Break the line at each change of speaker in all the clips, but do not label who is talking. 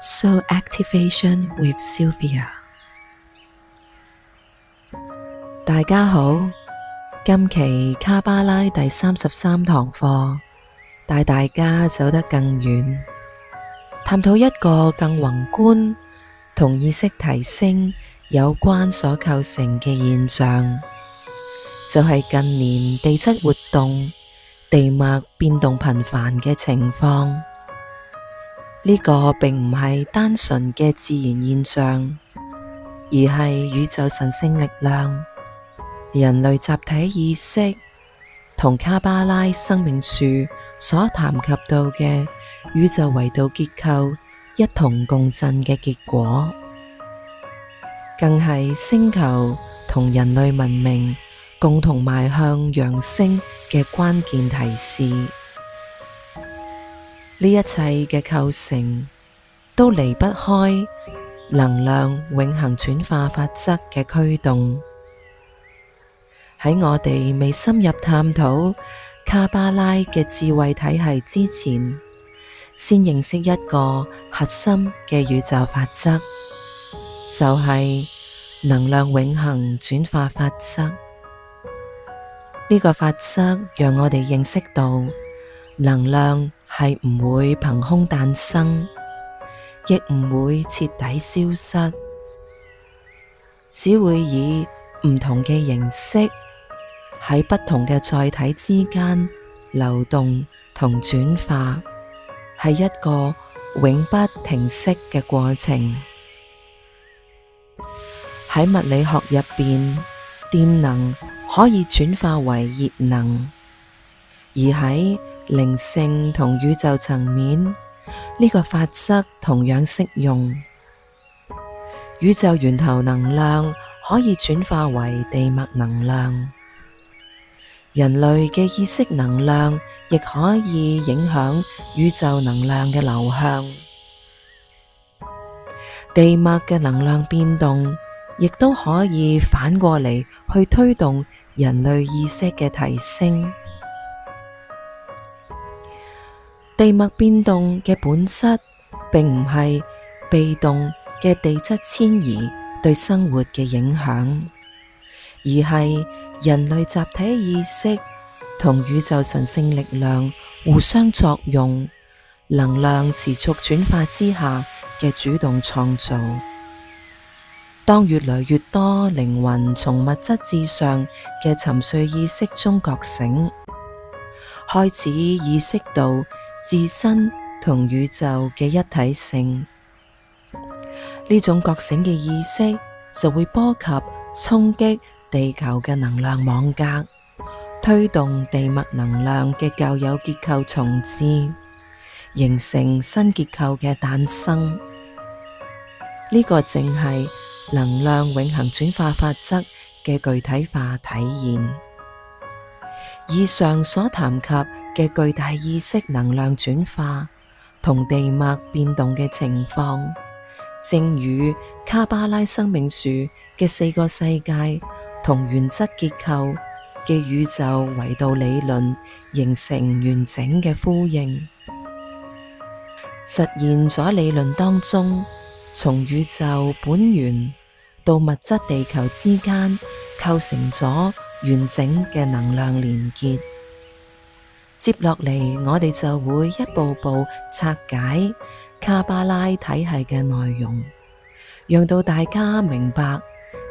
Soul Activation with Sylvia。 大家好，今期卡巴拉第33堂課，帶大家走得更遠，探討一個更宏觀同意識提升有關所構成嘅現象，就係近年地質活動、地脈變動頻繁嘅情況。呢個並唔係單純嘅自然現象，而係宇宙神聖力量、人類集體意識同卡巴拉生命樹所談及到嘅宇宙維度結構一同共振嘅結果，更係星球同人類文明共同邁向揚升嘅關鍵提示。呢一切嘅構成都離不開能量永恆轉化法則嘅驅動。喺我哋未深入探討卡巴拉嘅智慧體系之前，先認識一個核心嘅宇宙法則，就係能量永恆轉化法則。呢個法則讓我哋認識到能量係唔會憑空誕生，亦唔會徹底消失，只會以唔同嘅形式喺不同嘅載體之間流動同轉化，係一個永不停息嘅過程。喺物理學入邊，電能可以轉化為熱能，而喺靈性同宇宙層面，呢個法則同樣適用。宇宙源頭能量可以轉化為地脈能量，人類嘅意識能量亦可以影響宇宙能量嘅流向。地脈嘅能量變動亦都可以反過嚟去推動人類意識嘅提升。地脈變動嘅本質並唔係被動嘅地質遷移對生活嘅影響，而係人類集體意識同宇宙神聖力量互相作用，能量持續轉化之下嘅主動創造。當越來越多靈魂從物質至上嘅沉睡意識中覺醒，開始意識到自身同宇宙嘅一體性，呢種覺醒嘅意識就會波及衝擊地球嘅能量網格，推動地脈能量嘅舊有結構重置，形成新結構嘅誕生。呢個正係能量永恆轉化法則嘅具體化體現。以上所談及嘅巨大意識能量轉化同地脈變動嘅情況，正與卡巴拉生命樹嘅4個世界同原質結構嘅宇宙維度理論形成完整嘅呼應，實現咗理論當中從宇宙本源到物質地球之間構成咗完整嘅能量連結。接落嚟，我哋就會一步步拆解卡巴拉體系嘅內容，讓到大家明白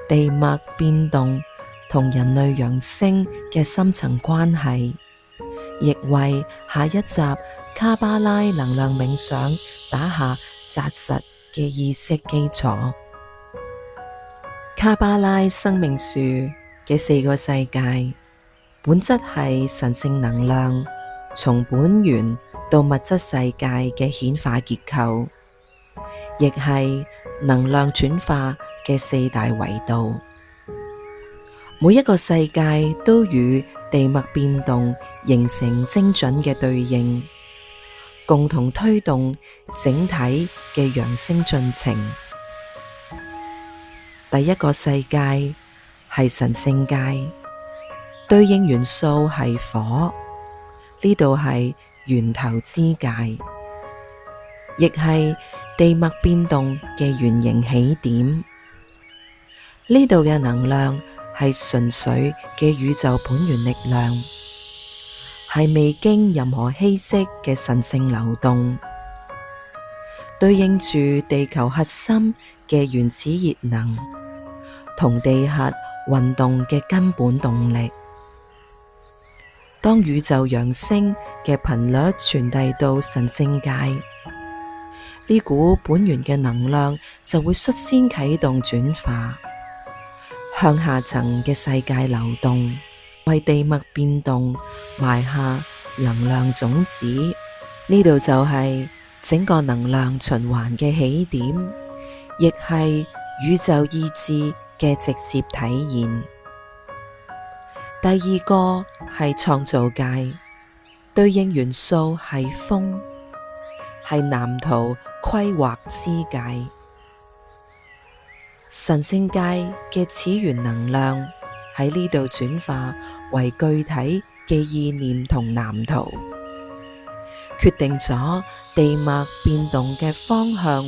地脈變動同人類揚升嘅深層關係，亦為下一集卡巴拉能量冥想打下紮實嘅意識基礎。卡巴拉生命樹嘅4個世界，本質係神聖能量從本源到物質世界嘅顯化結構，亦係能量轉化嘅4大維度。每一個世界都與地脈變動形成精準嘅對應，共同推動整體嘅揚升進程。第一個世界係神聖界，對應元素係火，呢度係源頭之界，亦係地脈變動嘅原型起點。呢度嘅能量係純粹嘅宇宙本源力量，係未經任何稀釋嘅神聖流動，對應住地球核心嘅原始熱能同地核運動嘅根本動力。當宇宙揚升嘅頻率傳遞到神聖界，呢股本源嘅能量就會率先啟動轉化，向下層嘅世界流動，為地脈變動埋下能量種子。呢度就係整個能量循環嘅起點，亦係宇宙意志嘅直接體現。第二個係創造界，對應元素係風，係藍圖規劃之界。神聖界嘅始源能量喺呢度轉化為具體嘅意念同藍圖，決定咗地脈變動嘅方向、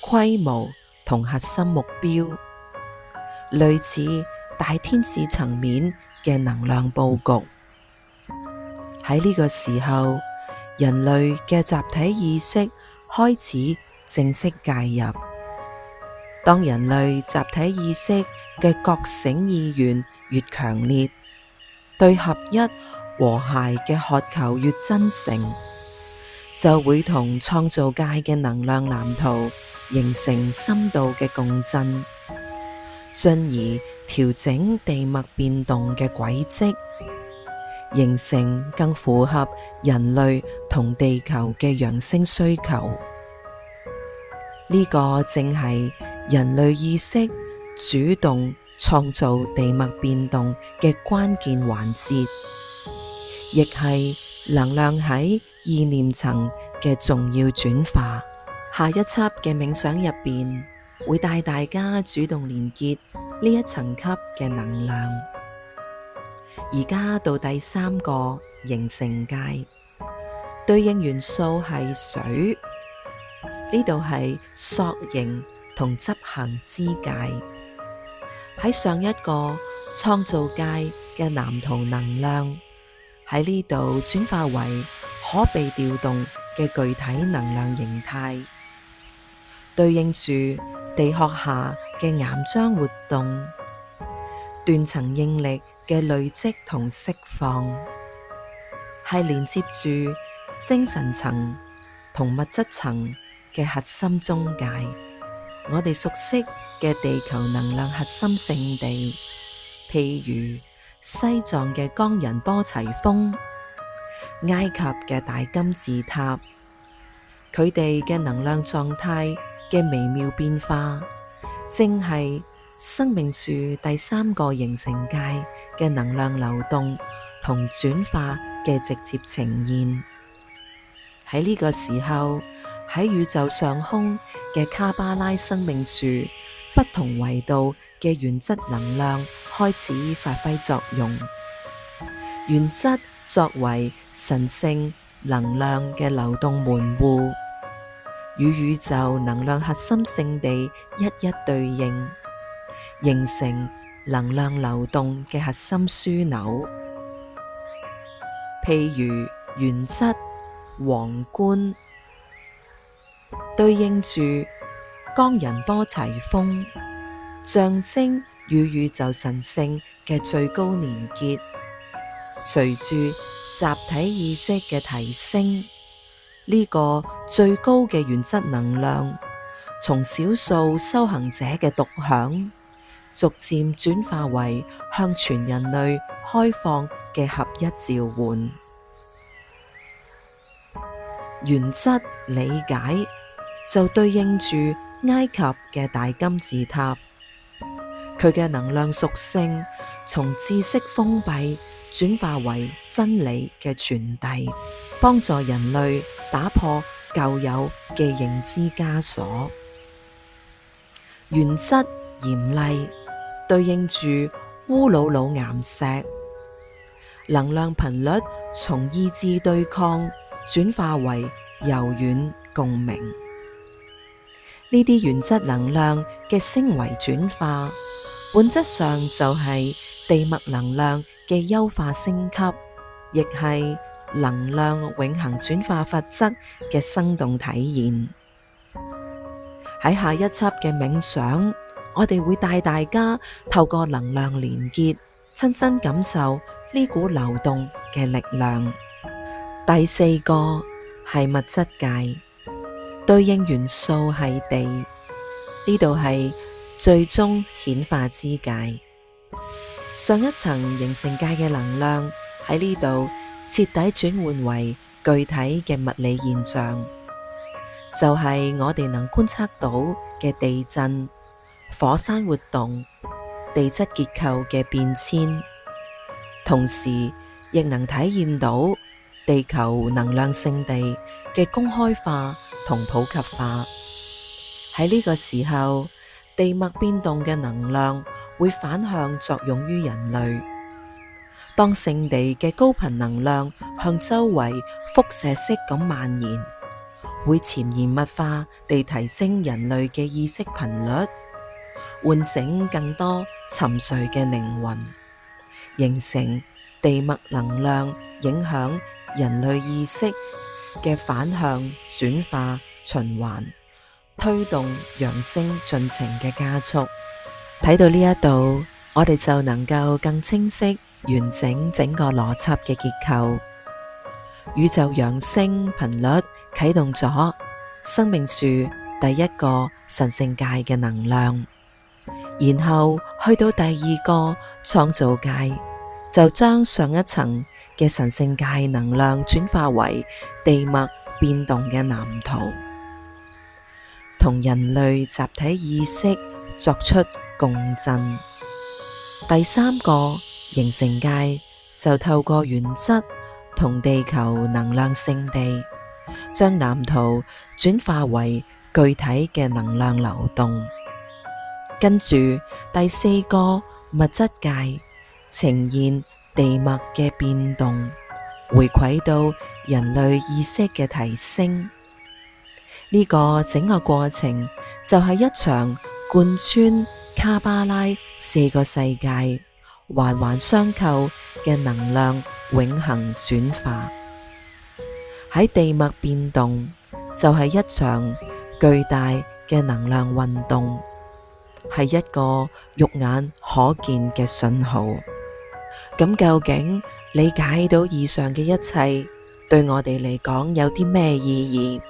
規模同核心目標，類似大天使層面嘅能量佈局。喺呢個時候，人類嘅集體意識開始正式介入。當人類集體意識嘅覺醒意願越強烈，對合一和諧嘅渴求越真誠，就會同創造界嘅能量藍圖形成深度嘅共振，進而調整地脈變動嘅軌跡，形成更符合人類同地球嘅揚升需求。呢個正係人類意識主動創造地脈變動嘅關鍵環節，亦係能量喺意念層嘅重要轉化。下一輯嘅冥想入邊，會帶大家主動連結呢一層級嘅能量。而家到第三個形成界，對應元素係水，呢度係塑形同執行之界。喺上一個創造界嘅藍圖能量，喺呢度轉化為可被調動嘅具體能量形態，對應住地殼下嘅岩漿活動、斷層應力嘅累積同釋放，係連接住精神層同物質層嘅核心中介。我哋熟悉嘅地球能量核心聖地，譬如西藏嘅岡仁波齊峰、埃及嘅大金字塔，佢哋嘅能量狀態嘅微妙變化，正係生命樹第三個形成界嘅能量流動同轉化嘅直接呈現。喺呢個時候，喺宇宙上空嘅卡巴拉生命樹不同維度嘅原質能量開始發揮作用。原質作為神聖能量嘅流動門戶，與宇宙能量核心聖地一一對應，形成能量流動嘅核心樞紐。譬如原質皇冠，對應住岡仁波齊峰，象徵與宇宙神聖嘅最高連結。隨住集體意識嘅提升，呢個最高嘅原質能量，從少數修行者嘅獨享，逐漸轉化為向全人類開放嘅合一召喚。原質理解就對應住埃及嘅大金字塔，佢嘅能量屬性從知識封閉轉化為真理嘅傳遞，幫助人類打破舊有嘅認知枷鎖。原質嚴厲對應住烏魯魯岩石，能量頻率從意志對抗轉化為柔軟共鳴。呢啲原質能量嘅升維轉化，本質上就係地脈能量嘅優化升級，亦係能量永恆轉化法則嘅生動體現。喺下一輯嘅冥想，我哋會帶大家透過能量連結，親身感受呢股流動嘅力量。第四個係物質界，對應元素係地，呢度係最終顯化之界。上一層形成界嘅能量喺呢度徹底轉換為具體嘅物理現象，就係我哋能觀測到嘅地震、火山活動、地質結構嘅變遷，同時亦能體驗到地球能量聖地嘅公開化同普及化。喺呢個時候，地脈變動嘅能量會反向作用於人類。當聖地嘅高頻能量向周圍輻射式咁蔓延，會潛移默化地提升人類嘅意識頻率，喚醒更多沉睡嘅靈魂，形成地脈能量影響人類意識嘅反向轉化循環，推動揚升進程嘅加速。睇到呢一度，我哋就能夠更清晰完整整個邏輯嘅結構。宇宙揚升頻率啟動咗生命樹第一個神聖界嘅能量，然後去到第二個創造界，就將上一層嘅神聖界能量轉化為地脈變動嘅藍圖，同人類集體意識作出共振。第三個形成界就透過原質同地球能量聖地，將藍圖轉化為具體嘅能量流動。跟住第四個物質界呈現地脈嘅變動，回饋到人類意識嘅提升。呢個整個過程就係一場貫穿卡巴拉四個世界環環相扣嘅能量永恆轉化。喺地脈變動就係一場巨大嘅能量運動，係一個肉眼可見嘅信號。咁究竟理解到以上嘅一切對我哋嚟講有啲咩意義？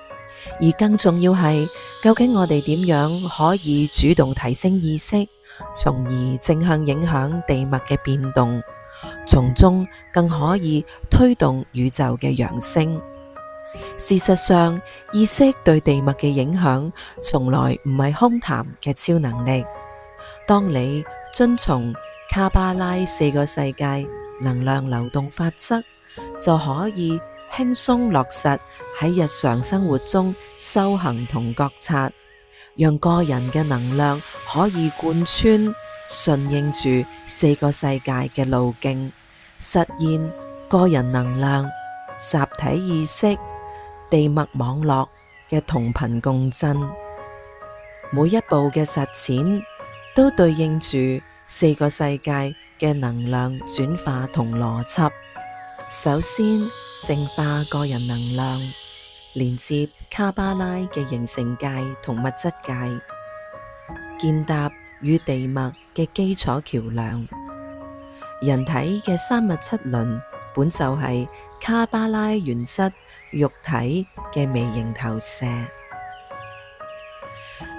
而更重要係，究竟我哋點樣可以主動提升意識，從而正向影響地脈嘅變動，從中更可以推動宇宙嘅揚升？事實上，意識對地脈嘅影響從來唔係空談嘅超能力。當你遵從卡巴拉四個世界能量流動法則，就可以輕鬆落實喺日常生活中修行同覺察，讓個人嘅能量可以貫穿順應住四個世界嘅路徑，實現個人能量、集體意識、地脈網絡嘅同頻共振。每一步嘅實踐都對應住四個世界嘅能量轉化同邏輯。首先，淨化個人能量，連接卡巴拉嘅形成界同物質界，建立與地脈嘅基礎橋樑。人體嘅三物七輪本就係卡巴拉原質肉體嘅微型投射，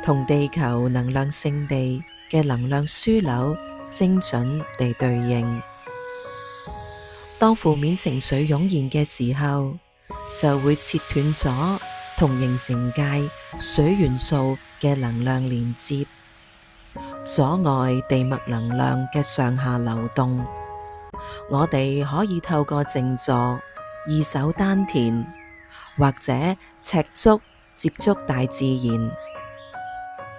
同地球能量聖地嘅能量樞紐精準地對應。當負面情緒湧現嘅時候，就會切斷咗同形成界水元素嘅能量連接，阻礙地脈能量嘅上下流動。我哋可以透過靜坐、二手丹田或者赤足接觸大自然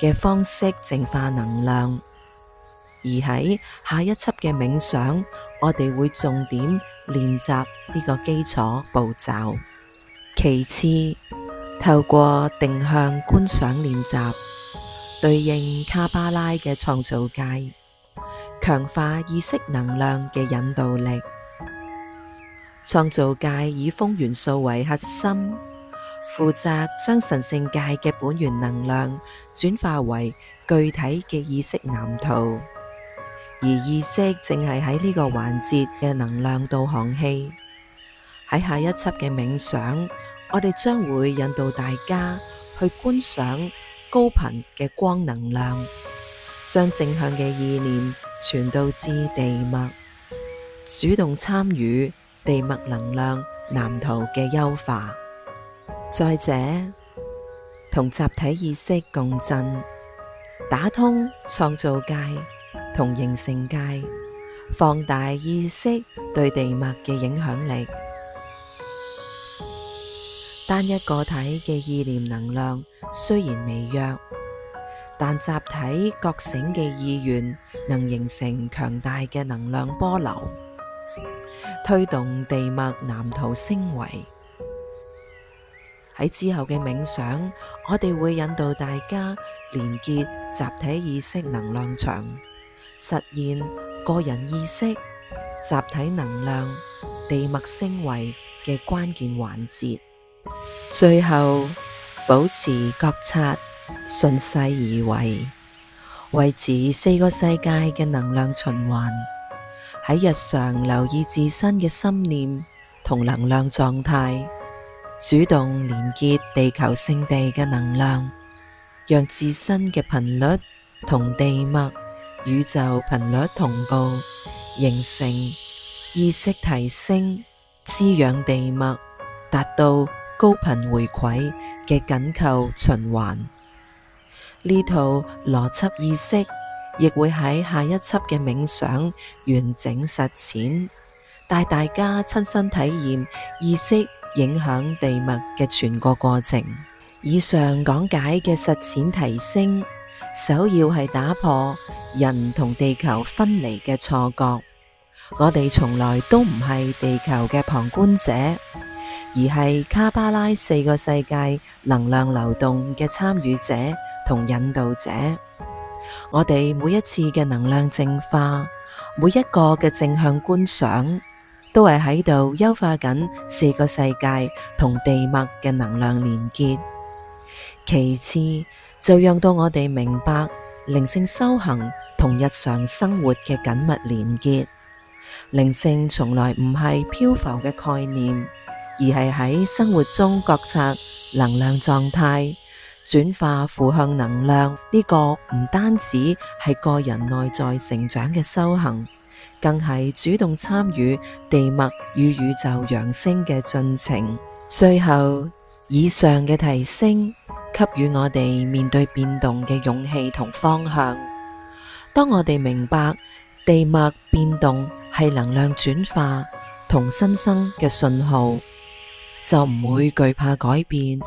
嘅方式淨化能量。而喺下一輯嘅冥想，我哋會重點練習呢個基礎步驟。其次，透過定向觀想練習，對應卡巴拉嘅創造界，強化意識能量嘅引導力。創造界以風元素為核心，負責將神聖界嘅本源能量轉化為具體嘅意識藍圖，而意識正係喺呢個環節嘅能量導航器。喺下一輯嘅冥想，我哋將會引導大家去觀想高頻嘅光能量，將正向嘅意念傳導至地脈，主動參與地脈能量藍圖嘅優化。再者，同集體意識共振，打通創造界同形成界，放大意識對地脈嘅影響力。單一個體嘅意念能量雖然微弱，但集體覺醒嘅意願能形成強大嘅能量波流，推動地脈藍圖升維。喺之後嘅冥想，我哋會引導大家連結集體意識能量場，實現個人意識、集體能量、地脈升維嘅關鍵環節。最後，保持覺察，順勢而為，維持四個世界嘅能量循環。喺日常留意自身嘅心念同能量狀態，主動連結地球聖地嘅能量，讓自身嘅頻率同地脈、宇宙頻率同步，形成意識提升、滋養地脈，達到高頻回饋嘅緊扣循環。呢套邏輯意識亦會喺下一輯嘅冥想完整實踐，帶大家親身體驗意識影響地脈嘅全個過程。以上講解嘅實踐提升，首要係打破人同地球分離嘅錯覺。我哋從來都唔係地球嘅旁觀者，而係卡巴拉四個世界能量流動嘅參與者同引導者。我哋每一次嘅能量淨化，每一個嘅正向觀想，都係喺度優化緊四個世界同地脈嘅能量連結。其次，就讓到我哋明白靈性修行同日常生活嘅緊密連結。靈性從來唔係漂浮嘅概念，而係喺生活中覺察能量狀態，轉化負向能量。呢個唔單止係個人內在成長嘅修行，更係主動參與地脈與宇宙揚升嘅進程。最後，以上嘅提升給予我哋面對變動嘅勇氣同方向。當我哋明白地脈變動係能量轉化同新生嘅信號，就唔會懼怕改變，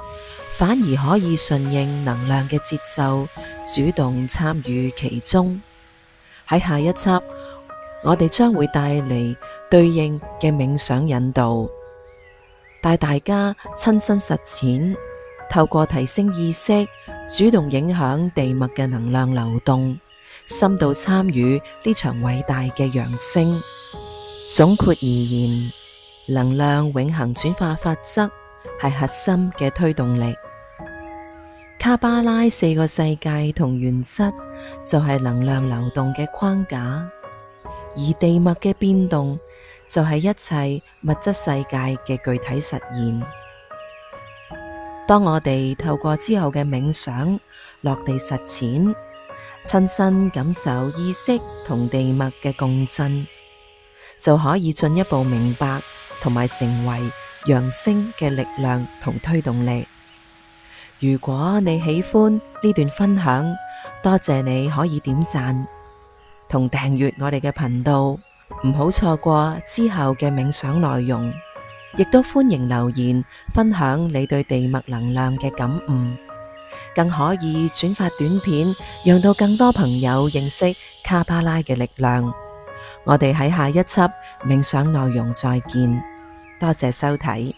反而可以順應能量嘅節奏，主動參與其中。喺下一輯，我哋將會帶嚟對應嘅冥想引導，帶大家親身實踐，透過提升意識，主動影響地脈嘅能量流動，深度參與呢場偉大嘅揚升。總括而言，能量永恆轉化法則係核心嘅推動力。卡巴拉四個世界同原則就係能量流動嘅框架，而地脈嘅變動就係一切物質世界嘅具體實現。當我哋透過之後嘅冥想落地實踐，親身感受意識同地脈嘅共振，就可以進一步明白同埋成為揚升嘅力量同推動力。如果你喜歡呢段分享，多謝你可以點讚同訂閱我哋嘅頻道，唔好錯過之後嘅冥想內容。亦都歡迎留言分享你對地脈能量嘅感悟，更可以轉發短片，讓到更多朋友認識卡巴拉嘅力量。我哋喺下一輯冥想內容再見，多謝收睇。